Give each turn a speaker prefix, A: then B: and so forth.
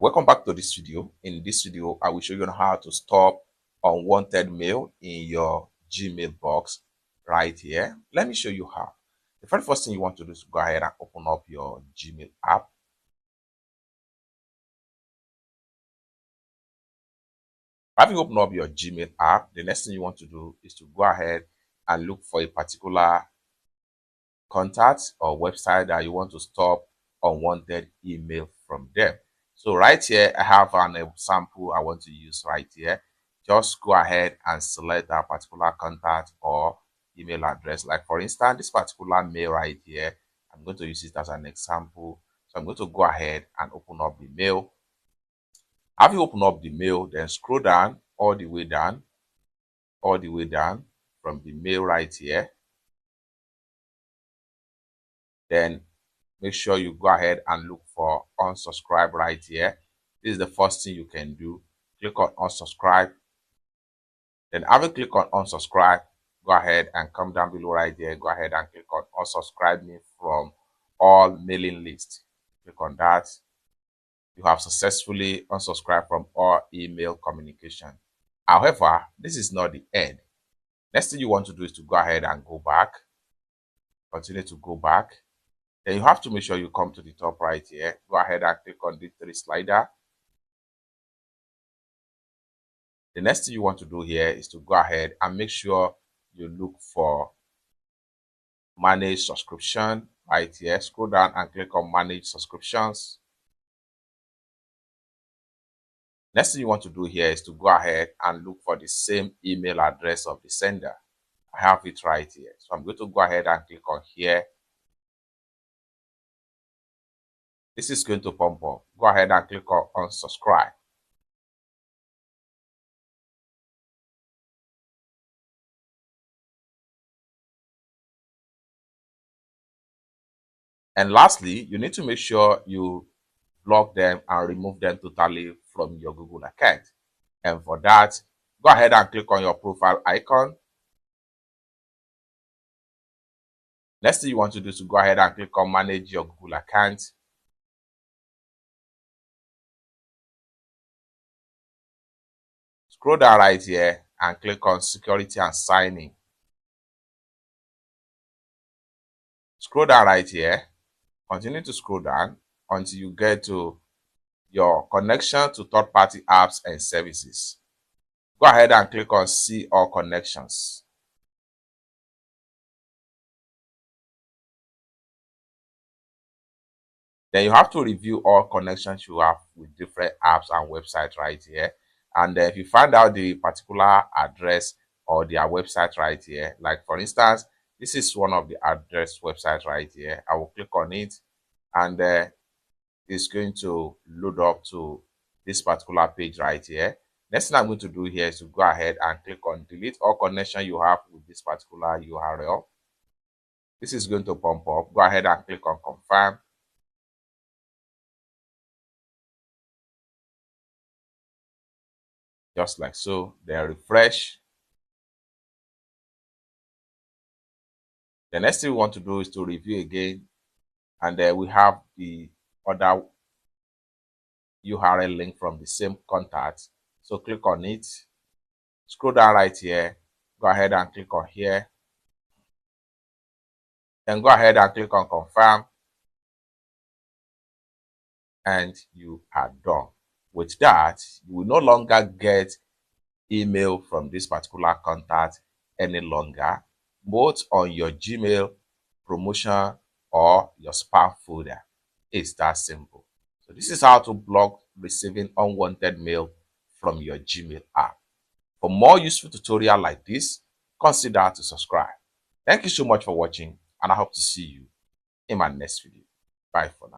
A: Welcome back to this video. In this video, I will show you how to stop unwanted mail in your Gmail box right here. Let me show you how. The very first thing you want to do is go ahead and open up your Gmail app. Having opened up your Gmail app, the next thing you want to do is to go ahead and look for a particular contact or website that you want to stop unwanted email from them. So right here, I have an example I want to use right here. Just go ahead and select that particular contact or email address. Like for instance, this particular mail right here, I'm going to use it as an example. So I'm going to go ahead and open up the mail. Have you opened up the mail, then scroll down all the way down from the mail right here. Then make sure you go ahead and look for unsubscribe right here. This is the first thing you can do. Click on unsubscribe. Then after click on unsubscribe, go ahead and come down below right there. Go ahead and click on unsubscribe me from all mailing lists. Click on that. You have successfully unsubscribed from all email communication. However, this is not the end. Next thing you want to do is to go ahead and go back. Continue to go back. Then you have to make sure you come to the top right here. Go ahead and click on the three slider. The next thing you want to do here is to go ahead and make sure you look for manage subscription right here. Scroll down and click on manage subscriptions. Next thing you want to do here is to go ahead and look for the same email address of the sender. I have it right here. So I'm going to go ahead and click on here. This is going to pop up. Go ahead and click on unsubscribe. And lastly, you need to make sure you block them and remove them totally from your Google account. And for that, go ahead and click on your profile icon. Next thing you want to do is to go ahead and click on manage your Google account. Scroll down right here and click on security and sign in. Scroll down right here. Continue to scroll down until you get to your connection to third-party apps and services. Go ahead and click on see all connections. Then you have to review all connections you have with different apps and websites right here. And if you find out the particular address or their website right here, like for instance, this is one of the address websites right here. I will click on it and it's going to load up to this particular page right here. Next thing I'm going to do here is to go ahead and click on delete all connection you have with this particular URL. This is going to pop up. Go ahead and click on confirm. Just like so. Then refresh. The next thing we want to do is to review again, and then we have the other URL link from the same contact. So click on it. Scroll down right here. Go ahead and click on here. Then go ahead and click on confirm. And you are done. With that, you will no longer get email from this particular contact any longer, both on your Gmail, promotion, or your spam folder. It's that simple. So this is how to block receiving unwanted mail from your Gmail app. For more useful tutorials like this, consider to subscribe. Thank you so much for watching, and I hope to see you in my next video. Bye for now.